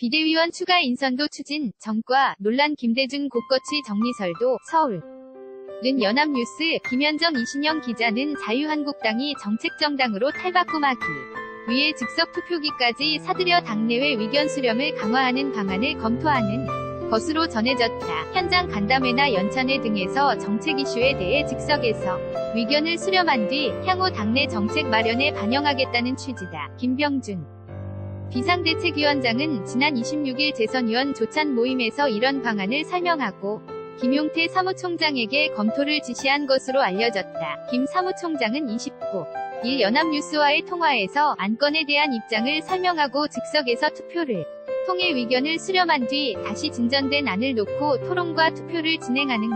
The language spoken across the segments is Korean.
비대위원 추가 인선도 추진, 정과, 논란 김대중 곳거치 정리설도, 서울. 는 연합뉴스, 김현정 이신영 기자는 자유한국당이 정책정당으로 탈바꿈하기 위해 즉석 투표기까지 사들여 당내외 위견 수렴을 강화하는 방안을 검토하는 것으로 전해졌다. 현장 간담회나 연찬회 등에서 정책 이슈에 대해 즉석에서 위견을 수렴한 뒤 향후 당내 정책 마련에 반영하겠다는 취지다. 김병준 비상대책위원장은 지난 26일 재선위원 조찬 모임에서 이런 방안을 설명하고 김용태 사무총장에게 검토를 지시한 것으로 알려졌다. 김 사무총장은 29일 연합뉴스와의 통화에서 안건에 대한 입장을 설명하고 즉석에서 투표를 통해 위견을 수렴한 뒤 다시 진전된 안을 놓고 토론과 투표를 진행하는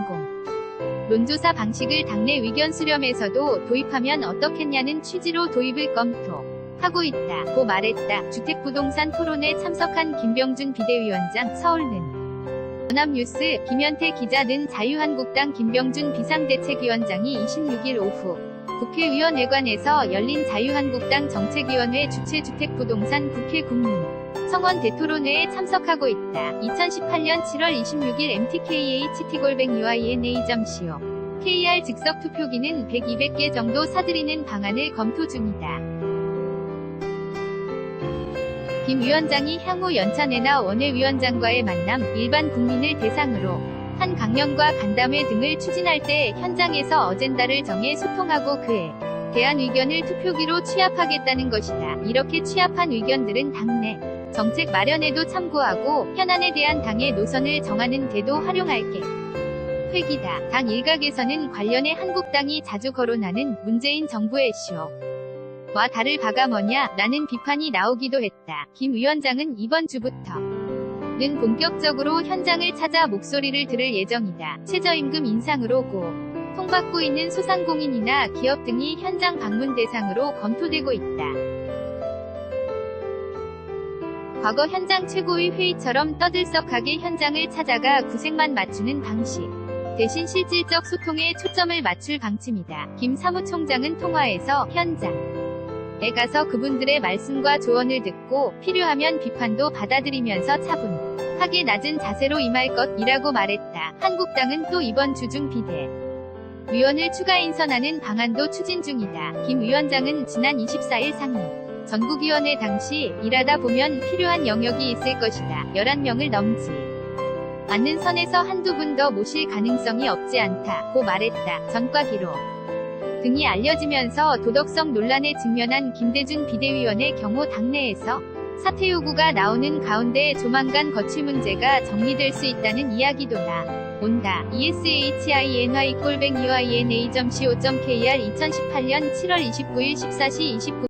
논조사 방식을 당내 위견 수렴에서도 도입하면 어떻겠냐는 취지로 도입을 검토하고 있다고 말했다. 주택부동산 토론에 참석한 김병준 비대위원장 서울는 연합뉴스 김현태 기자는 자유한국당 김병준 비상대책위원장이 26일 오후 국회의원회관에서 열린 자유한국당 정책위원회 주최 주택부동산 국회 국민 성원 대토론회에 참석하고 있다. 2018년 7월 26일 mtkhtgol뱅이ina.co KR 즉석 투표기는 100, 200개 정도 사들이는 방안을 검토 중이다. 김 위원장이 향후 연찬회나 원외위원장과의 만남, 일반 국민을 대상으로 한 강연과 간담회 등을 추진할 때 현장에서 어젠다를 정해 소통하고 그에 대한 의견을 투표기로 취합하겠다는 것이다. 이렇게 취합한 의견들은 당내 정책 마련에도 참고하고 현안에 대한 당의 노선을 정하는 데도 활용할 계획이다. 당 일각에서는 관련해 한국당이 자주 거론하는 문재인 정부의 쇼와 다를 바가 뭐냐 라는 비판이 나오기도 했다. 김 위원장은 이번 주부터는 본격적으로 현장을 찾아 목소리를 들을 예정이다. 최저임금 인상으로 고통받고 있는 소상공인이나 기업 등이 현장 방문 대상으로 검토되고 있다. 과거 현장 최고위 회의처럼 떠들썩하게 현장을 찾아가 구색만 맞추는 방식 대신 실질적 소통에 초점을 맞출 방침이다. 김 사무총장은 통화에서 현장에 가서 그분들의 말씀과 조언을 듣고 필요하면 비판도 받아들이면서 차분하게 낮은 자세로 임할 것이라고 말했다. 한국당은 또 이번 주 중 비대위원을 추가 인선하는 방안도 추진 중이다. 김 위원장은 지난 24일 상임 전국위원회 당시 일하다 보면 필요한 영역이 있을 것이다. 11명을 넘지 않는 선에서 한두 분 더 모실 가능성이 없지 않다고 말했다. 전과 기록 등이 알려지면서 도덕성 논란에 직면한 김대중 비대위원의 경우 당내에서 사퇴 요구가 나오는 가운데 조만간 거취 문제가 정리될 수 있다는 이야기도 나온다. ESHINY-EYNA.co.kr 2018년 7월 29일 14시 29분